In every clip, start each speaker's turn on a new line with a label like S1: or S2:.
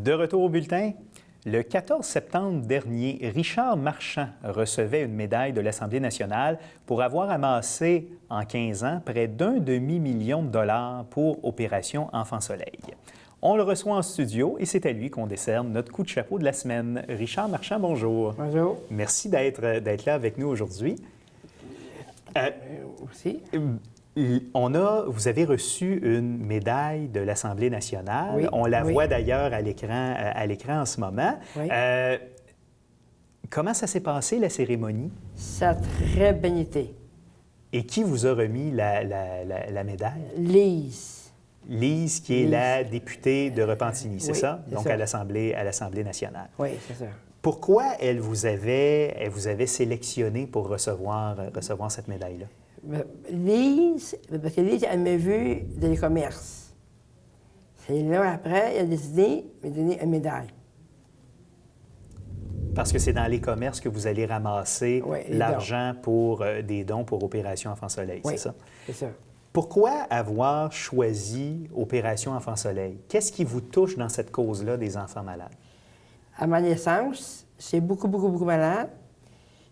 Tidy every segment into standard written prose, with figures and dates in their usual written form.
S1: De retour au bulletin, le 14 septembre dernier, Richard Marchand recevait une médaille de l'Assemblée nationale pour avoir amassé en 15 ans près d'1 demi-million de dollars pour Opération Enfant Soleil. On le reçoit en studio et c'est à lui qu'on décerne notre coup de chapeau de la semaine. Richard Marchand, bonjour.
S2: Bonjour.
S1: Merci d'être là avec nous aujourd'hui.
S2: Aussi.
S1: Vous avez reçu une médaille de l'Assemblée nationale.
S2: Oui,
S1: On la
S2: oui.
S1: voit d'ailleurs à l'écran en ce moment.
S2: Oui.
S1: Comment ça s'est passé, la cérémonie?
S2: Ça a très bien été.
S1: Et qui vous a remis la médaille?
S2: Lise.
S1: Lise, qui est
S2: Lise.
S1: la députée de Repentigny, c'est
S2: Oui,
S1: ça?
S2: c'est
S1: Donc
S2: ça.
S1: à l'Assemblée nationale.
S2: Oui, c'est ça.
S1: Pourquoi elle vous avait sélectionné pour recevoir cette médaille-là?
S2: Lise, parce que Lise, elle m'a vu dans les commerces. C'est là, après, elle a décidé de me donner une médaille.
S1: Parce que c'est dans les commerces que vous allez ramasser
S2: Oui, les
S1: l'argent pour des dons pour Opération Enfant Soleil,
S2: Oui,
S1: c'est ça?
S2: c'est ça.
S1: Pourquoi avoir choisi Opération Enfant Soleil? Qu'est-ce qui vous touche dans cette cause-là des enfants malades?
S2: À ma naissance, j'étais beaucoup malade.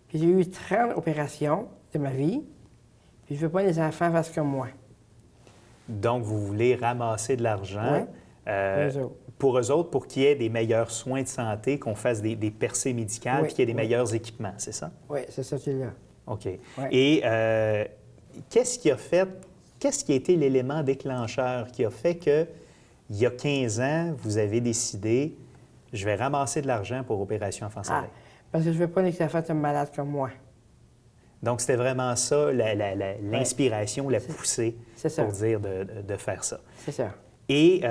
S2: Puis j'ai eu 30 opérations de ma vie. Puis je veux pas que les enfants fassent comme moi.
S1: Donc, vous voulez ramasser de l'argent
S2: Pour eux autres.
S1: pour qu'il y ait des meilleurs soins de santé, qu'on fasse des percées médicales,
S2: Oui,
S1: puis qu'il y ait des
S2: oui.
S1: meilleurs équipements, c'est ça?
S2: Oui, c'est ça, c'est là.
S1: OK.
S2: Oui.
S1: Et qu'est-ce qui a été l'élément déclencheur qui a fait que, il y a 15 ans, vous avez décidé, je vais ramasser de l'argent pour Opération Enfant Soleil?
S2: Parce que je veux pas que les enfants soient malades comme moi.
S1: Donc, c'était vraiment ça, l'inspiration, la poussée
S2: C'est ça.
S1: pour dire de faire ça.
S2: C'est ça.
S1: Et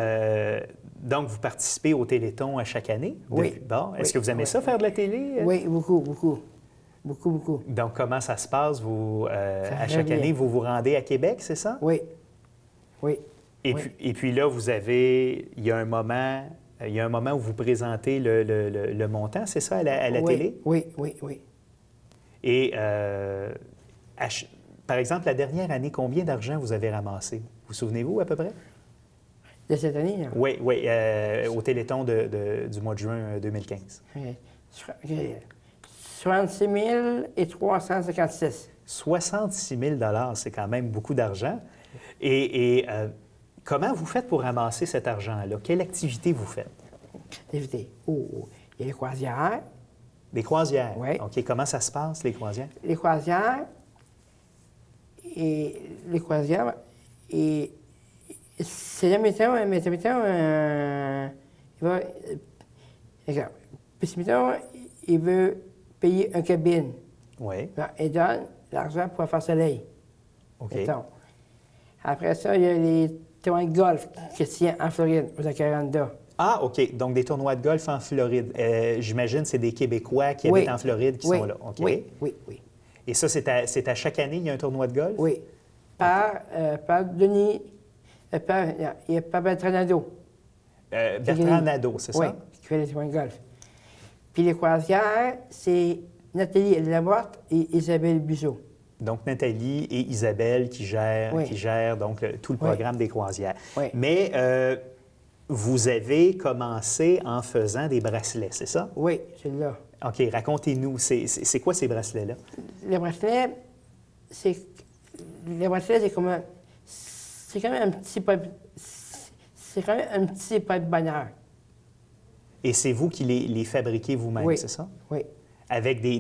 S1: donc, vous participez au Téléthon à chaque année?
S2: Oui.
S1: Bon, est-ce
S2: Oui,
S1: que vous aimez
S2: oui.
S1: ça, faire de la télé?
S2: Oui, beaucoup. Beaucoup.
S1: Donc, comment ça se passe? Vous, à
S2: va
S1: chaque
S2: bien.
S1: année, vous vous rendez à Québec, c'est ça?
S2: Oui.
S1: Et,
S2: Oui.
S1: puis là, il y a un moment où vous présentez le montant, c'est ça, à la
S2: Oui,
S1: télé?
S2: Oui.
S1: Et, par exemple, la dernière année, combien d'argent vous avez ramassé? Vous souvenez-vous à peu près?
S2: De cette année, là.
S1: Oui, au Téléthon du mois de juin 2015.
S2: 66 356.
S1: 66 000 c'est quand même beaucoup d'argent. Et comment vous faites pour ramasser cet argent-là? Quelle activité vous faites?
S2: Évitez. Il y a les croisières.
S1: Des croisières?
S2: Oui.
S1: OK. Comment ça se passe, les croisières?
S2: Les croisières, et c'est là, mettons, il va... Regarde. Puis, mettons, il veut payer une cabine.
S1: Oui.
S2: Ben, il donne l'argent pour faire soleil.
S1: OK.
S2: Mettons. Après ça, il y a les tournois de golf qui se tiennent en Floride, aux Acaranda.
S1: Ah, OK. Donc, des tournois de golf en Floride. J'imagine que c'est des Québécois qui
S2: Oui.
S1: habitent en Floride qui
S2: Oui.
S1: sont là. OK.
S2: Oui.
S1: Et ça, c'est à chaque année, il y a un tournoi de golf?
S2: Oui. Par Denis... il y a par Bertrand Nadeau.
S1: Bertrand Nadeau, c'est
S2: Oui,
S1: ça?
S2: qui fait les tournois de golf. Puis les croisières, c'est Nathalie Lamotte et Isabelle Buzeau.
S1: Donc, Nathalie et Isabelle qui gèrent donc tout le programme des croisières.
S2: Oui.
S1: Mais vous avez commencé en faisant des bracelets, c'est ça?
S2: Oui, c'est là.
S1: OK, racontez-nous, c'est quoi ces bracelets-là?
S2: Les bracelets, c'est comme un... C'est quand même un petit peu... C'est quand même un petit peu de bonheur.
S1: Et c'est vous qui les fabriquez vous-même,
S2: Oui.
S1: c'est ça?
S2: Oui.
S1: Avec des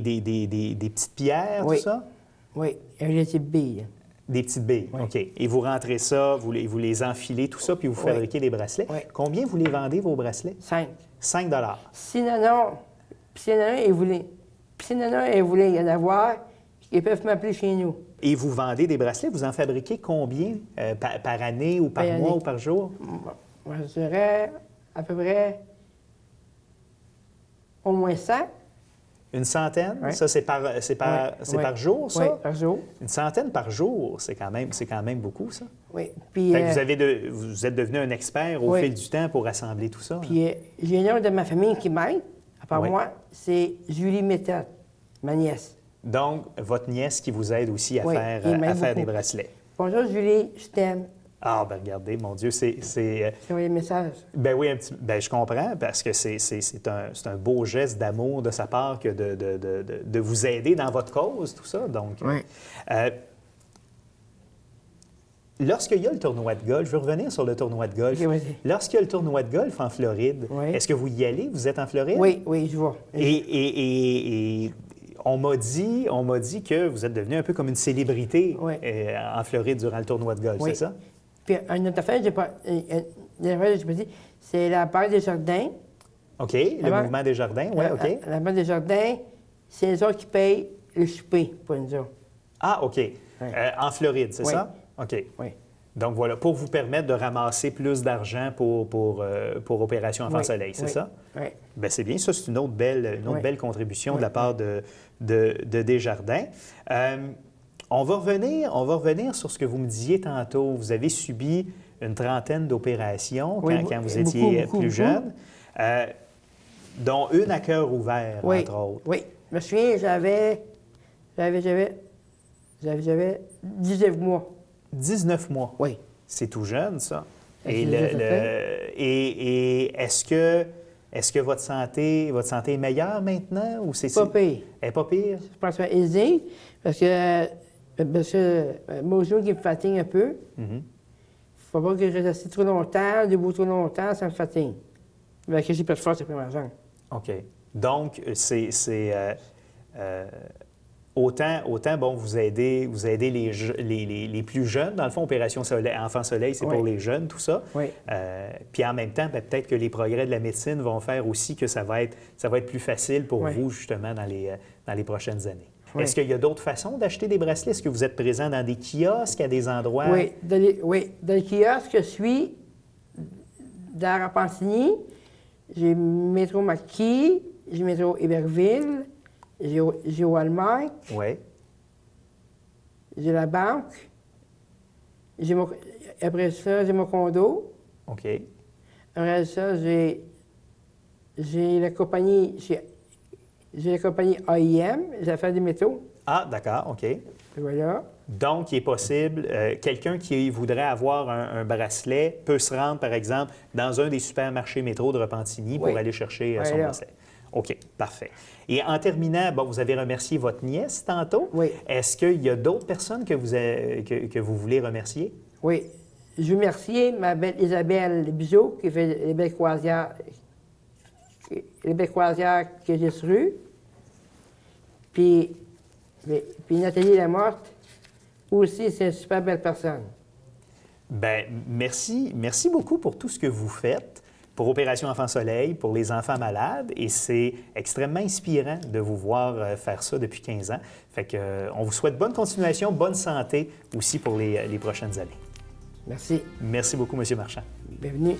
S1: petites pierres,
S2: Oui.
S1: tout ça?
S2: Oui, avec des petites billes.
S1: Des petites billes,
S2: Oui.
S1: OK. Et vous rentrez ça, vous les enfilez, tout ça, puis vous
S2: Oui.
S1: fabriquez des bracelets.
S2: Oui.
S1: Combien vous les vendez, vos bracelets?
S2: 5.
S1: 5
S2: Si Nana il voulait y en avoir, ils peuvent m'appeler chez nous.
S1: Et vous vendez des bracelets, vous en fabriquez combien par année ou par
S2: Par
S1: mois
S2: année.
S1: ou par jour?
S2: Moi, je dirais à peu près au moins 100.
S1: Une centaine?
S2: Oui.
S1: Ça, c'est par jour, ça?
S2: Oui, par jour.
S1: Une centaine par jour, c'est quand même beaucoup, ça.
S2: Oui. Puis,
S1: Fait que vous êtes devenu un expert au
S2: oui.
S1: fil du temps pour assembler tout ça.
S2: puis j'ai une autre de ma famille qui m'aide, à part
S1: Oui.
S2: moi, c'est Julie Méthode, ma nièce.
S1: Donc, votre nièce qui vous aide aussi à
S2: Oui,
S1: faire,
S2: il m'aide
S1: à faire
S2: beaucoup.
S1: des bracelets.
S2: Bonjour Julie, je t'aime.
S1: Ah, ben regardez, mon Dieu, c'est...
S2: J'ai envoyé le message.
S1: Ben oui, ben, je comprends, parce que c'est un beau geste d'amour de sa part que de vous aider dans votre cause, tout ça. Donc,
S2: Oui.
S1: lorsqu'il y a le tournoi de golf, je veux revenir sur le tournoi de golf.
S2: Ok, vas-y.
S1: Lorsqu'il y a le tournoi de golf en Floride,
S2: Oui.
S1: est-ce que vous y allez? Vous êtes en Floride?
S2: Oui, oui, je vois.
S1: Et on m'a dit que vous êtes devenu un peu comme une célébrité
S2: Oui.
S1: en Floride durant le tournoi de golf,
S2: Oui.
S1: c'est ça?
S2: Puis, une autre affaire, j'ai pas dit, c'est la Banque des Jardins.
S1: OK, le
S2: Banque-
S1: mouvement des jardins, oui, OK.
S2: La Banque des Jardins, c'est les autres qui payent le souper pour nous autres.
S1: Ah, OK. En Floride, c'est
S2: Oui.
S1: ça? OK.
S2: Oui.
S1: Donc voilà, pour vous permettre de ramasser plus d'argent pour Opération Enfant
S2: Oui,
S1: Soleil, c'est
S2: oui,
S1: ça?
S2: Oui.
S1: Bien, c'est bien, ça, c'est une autre
S2: Oui.
S1: belle contribution
S2: Oui,
S1: de la part de Desjardins. On va revenir sur ce que vous me disiez tantôt. Vous avez subi une trentaine d'opérations
S2: Oui,
S1: quand vous
S2: beaucoup,
S1: étiez
S2: beaucoup,
S1: plus
S2: beaucoup.
S1: jeune, dont une à cœur ouvert,
S2: Oui.
S1: entre autres.
S2: Oui. Je me souviens, j'avais 19 mois.
S1: 19 mois.
S2: Oui.
S1: C'est tout jeune, ça.
S2: C'est
S1: Et,
S2: déjà
S1: et est-ce que votre santé est meilleure maintenant ou c'est
S2: Pas pire.
S1: Elle est pas pire?
S2: Je pense à aider parce que mon genou qui me fatigue un peu.
S1: Mhm.
S2: Faut pas que je reste assis trop longtemps, debout trop longtemps, ça me fatigue. Mais que j'ai pas de force après ma jambe.
S1: OK. Donc, autant bon, vous aidez les plus jeunes. Dans le fond, Opération Soleil, Enfant Soleil, c'est
S2: Oui.
S1: pour les jeunes, tout ça.
S2: Oui.
S1: Puis en même temps, peut-être que les progrès de la médecine vont faire aussi que ça va être plus facile pour
S2: Oui.
S1: vous, justement, dans les prochaines années.
S2: Oui.
S1: Est-ce qu'il y a d'autres façons d'acheter des bracelets? Est-ce que vous êtes présent dans des kiosques, à des endroits?
S2: Oui, dans le kiosque que je suis, dans Repentigny, j'ai Métro Maquis, j'ai Métro Héberville, j'ai Walmart,
S1: Oui.
S2: j'ai la banque, après ça, j'ai mon condo,
S1: OK.
S2: après ça, j'ai la compagnie, j'ai la compagnie AIM, les affaires des métaux,
S1: Ah, d'accord, OK.
S2: voilà.
S1: Donc, il est possible, quelqu'un qui voudrait avoir un bracelet peut se rendre, par exemple, dans un des supermarchés métro de Repentigny pour
S2: Oui.
S1: aller chercher son
S2: Voilà.
S1: bracelet. OK, parfait. Et en terminant, bon, vous avez remercié votre nièce tantôt.
S2: Oui.
S1: Est-ce qu'il y a d'autres personnes que vous voulez remercier?
S2: Oui. Je veux remercier ma belle Isabelle Bizot qui fait les belles croisières que j'ai reçues. Puis Nathalie Lamorte, aussi, c'est une super belle personne.
S1: Bien, merci beaucoup pour tout ce que vous faites pour Opération Enfant Soleil, pour les enfants malades, et c'est extrêmement inspirant de vous voir faire ça depuis 15 ans. Fait que, on vous souhaite bonne continuation, bonne santé aussi pour les prochaines années.
S2: Merci.
S1: Merci beaucoup, M. Marchand.
S2: Bienvenue.